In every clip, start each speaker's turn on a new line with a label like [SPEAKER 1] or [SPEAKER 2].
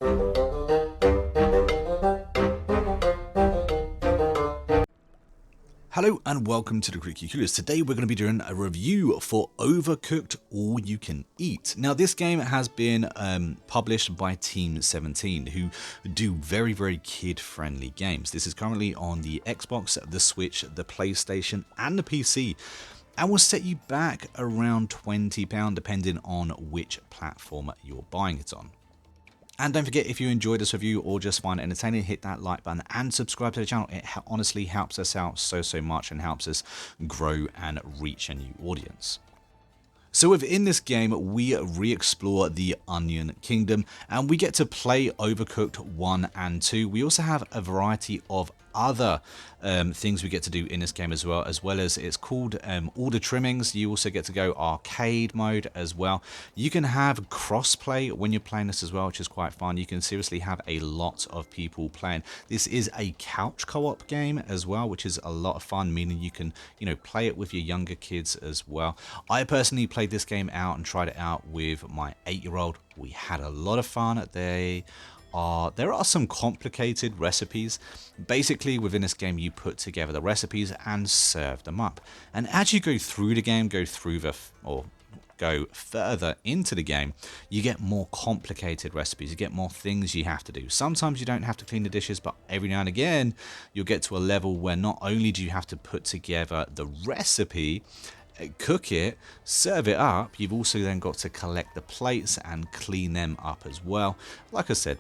[SPEAKER 1] Hello and welcome to the Critically Clueless. Today we're going to be doing a review for Overcooked All You Can Eat. Now this game has been published by Team 17, who do very kid-friendly games. This is currently on the Xbox, the Switch, the PlayStation and the PC, and will set you back around £20 depending on which platform you're buying it on. And don't forget, if you enjoyed this review or just find it entertaining, hit that like button and subscribe to the channel. It honestly helps us out so much and helps us grow and reach a new audience. So within this game, we re-explore the Onion Kingdom and we get to play Overcooked 1 and 2. We also have a variety of other things we get to do in this game as well as it's called order trimmings. You also get to go arcade mode as well. You can have crossplay when you're playing this as well, which is quite fun. You can seriously have a lot of people playing. This is a couch co-op game as well, which is a lot of fun, meaning you can, play it with your younger kids as well. I personally played this game out and tried it out with my 8-year-old. We had a lot of fun. There are some complicated recipes. Basically, within this game, you put together the recipes and serve them up. And as you go through the game, go further into the game, you get more complicated recipes. You get more things you have to do. Sometimes you don't have to clean the dishes, but every now and again, you'll get to a level where not only do you have to put together the recipe, cook it, serve it up, you've also then got to collect the plates and clean them up as well. Like I said,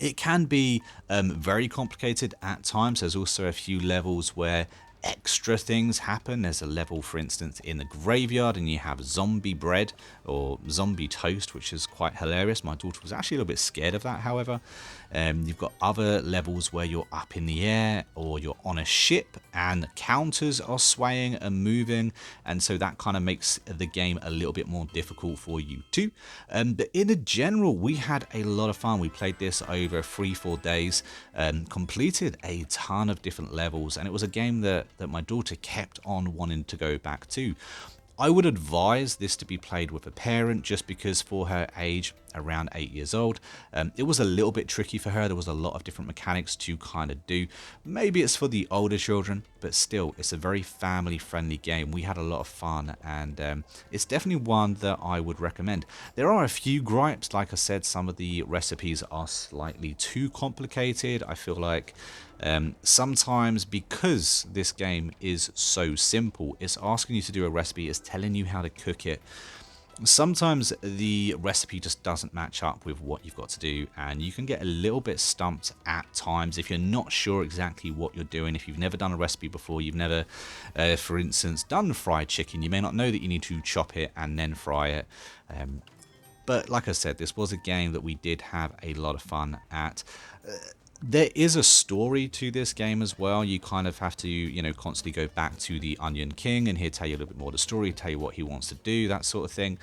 [SPEAKER 1] it can be very complicated at times. There's also a few levels where extra things happen. There's a level, for instance, in the graveyard and you have zombie bread or zombie toast, which is quite hilarious. My daughter was actually a little bit scared of that, however. You've got other levels where you're up in the air or you're on a ship and counters are swaying and moving, and so that kind of makes the game a little bit more difficult for you too. But in a general, we had a lot of fun. We played this over 3-4 days, completed a ton of different levels, and it was a game that my daughter kept on wanting to go back to. I would advise this to be played with a parent just because for her age, around 8 years old, it was a little bit tricky for her. There was a lot of different mechanics to kind of do. Maybe it's for the older children, but still, it's a very family-friendly game. We had a lot of fun, and it's definitely one that I would recommend. There are a few gripes. Like I said, some of the recipes are slightly too complicated. I feel like sometimes, because this game is so simple, it's asking you to do a recipe, it's telling you how to cook it. Sometimes the recipe just doesn't match up with what you've got to do, and you can get a little bit stumped at times if you're not sure exactly what you're doing. If you've never done a recipe before, you've never, for instance, done fried chicken, you may not know that you need to chop it and then fry it. But like I said, this was a game that we did have a lot of fun at. There is a story to this game as well. You kind of have to, constantly go back to the Onion King and he'll tell you a little bit more of the story, tell you what he wants to do, that sort of thing.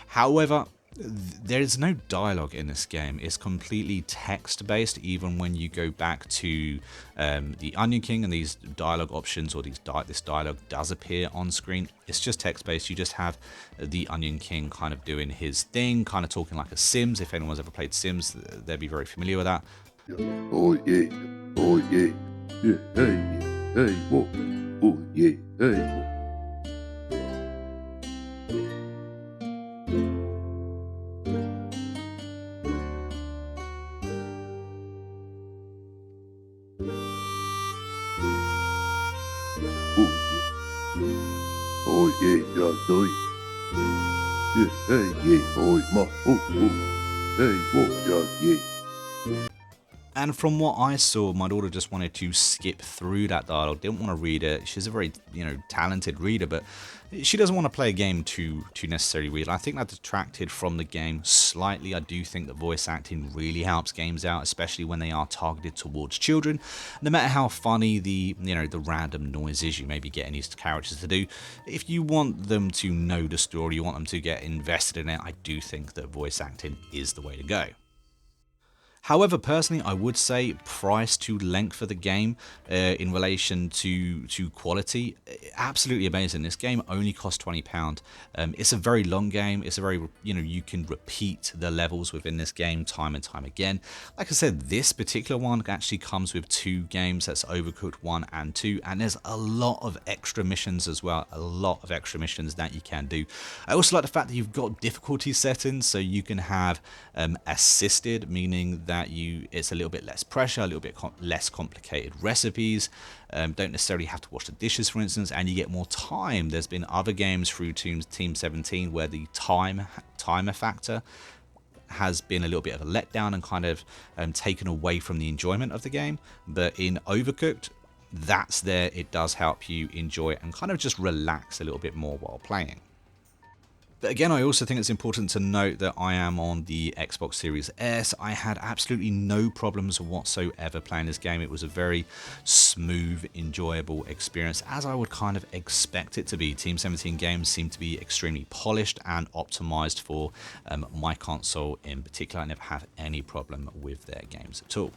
[SPEAKER 1] However, there is no dialogue in this game. It's completely text-based, even when you go back to the Onion King and these dialogue options or this dialogue does appear on screen. It's just text-based. You just have the Onion King kind of doing his thing, kind of talking like a Sims. If anyone's ever played Sims, they'll be very familiar with that.
[SPEAKER 2] Oh yeah, oh yeah, yeah, hey, hey, whoa, oh yeah, hey. Oh yeah, yeah, doy. Yeah, hey, yeah, oh ma, oh, hey, whoa, yeah, yeah.
[SPEAKER 1] And from what I saw, my daughter just wanted to skip through that dialogue, didn't want to read it. She's a very, talented reader, but she doesn't want to play a game to necessarily read. I think that detracted from the game slightly. I do think that voice acting really helps games out, especially when they are targeted towards children. No matter how funny the random noises you may be getting these characters to do, if you want them to know the story, you want them to get invested in it, I do think that voice acting is the way to go. However, personally, I would say price to length for the game in relation to quality, absolutely amazing. This game only costs £20. It's a very long game. It's a very, you can repeat the levels within this game time and time again. Like I said, this particular one actually comes with 2 games. That's Overcooked 1 and 2, and there's a lot of extra missions as well. A lot of extra missions that you can do. I also like the fact that you've got difficulty settings, so you can have assisted, meaning that it's a little bit less pressure, a little bit less complicated recipes, don't necessarily have to wash the dishes, for instance, and you get more time. There's been other games through Team 17 where the timer factor has been a little bit of a letdown and kind of taken away from the enjoyment of the game, but in Overcooked, that's there. It does help you enjoy it and kind of just relax a little bit more while playing. But again, I also think it's important to note that I am on the Xbox Series S. I had absolutely no problems whatsoever playing this game. It was a very smooth, enjoyable experience, as I would kind of expect it to be. Team 17 games seem to be extremely polished and optimized for my console in particular. I never have any problem with their games at all.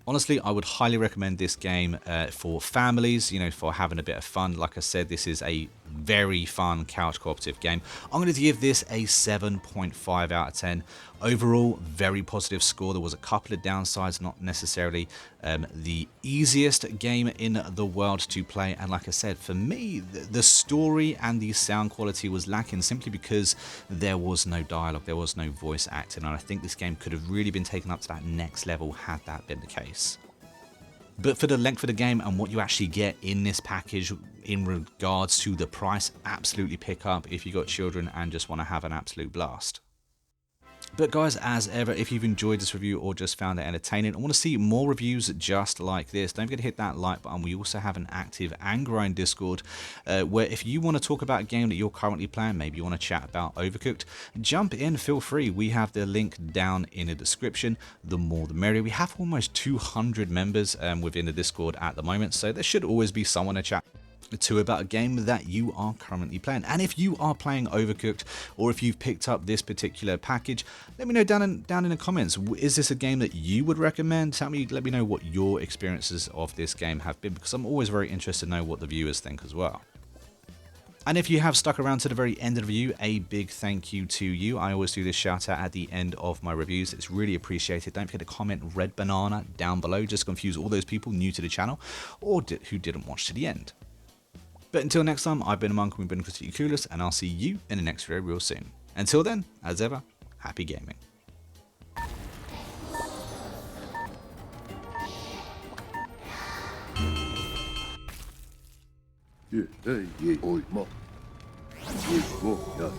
[SPEAKER 1] Honestly, I would highly recommend this game for families, for having a bit of fun. Like I said, this is a very fun couch cooperative game. I'm going to give this a 7.5 out of 10. Overall, very positive score. There was a couple of downsides, not necessarily the easiest game in the world to play. And like I said, for me, the story and the sound quality was lacking simply because there was no dialogue, there was no voice acting. And I think this game could have really been taken up to that next level had that been the case. But for the length of the game and what you actually get in this package in regards to the price, absolutely pick up if you've got children and just want to have an absolute blast. But guys, as ever, if you've enjoyed this review or just found it entertaining and want to see more reviews just like this, don't forget to hit that like button. We also have an active and growing Discord where if you want to talk about a game that you're currently playing, maybe you want to chat about Overcooked, jump in, feel free. We have the link down in the description. The more the merrier. We have almost 200 members within the Discord at the moment, so there should always be someone to chat to about a game that you are currently playing. And if you are playing Overcooked, or if you've picked up this particular package, let me know down in the comments. Is this a game that you would recommend? Let me know what your experiences of this game have been, because I'm always very interested to know what the viewers think as well. And if you have stuck around to the very end of the review, a big thank you to you. I always do this shout out at the end of my reviews. It's really appreciated. Don't forget to comment red banana down below, just to confuse all those people new to the channel or who didn't watch to the end. But until next time, I've been a monk, we've been Critically Clueless, and I'll see you in the next video real soon. Until then, as ever, happy gaming.
[SPEAKER 2] Yeah, hey, yeah, oi, ma. Oi, oh, yeah.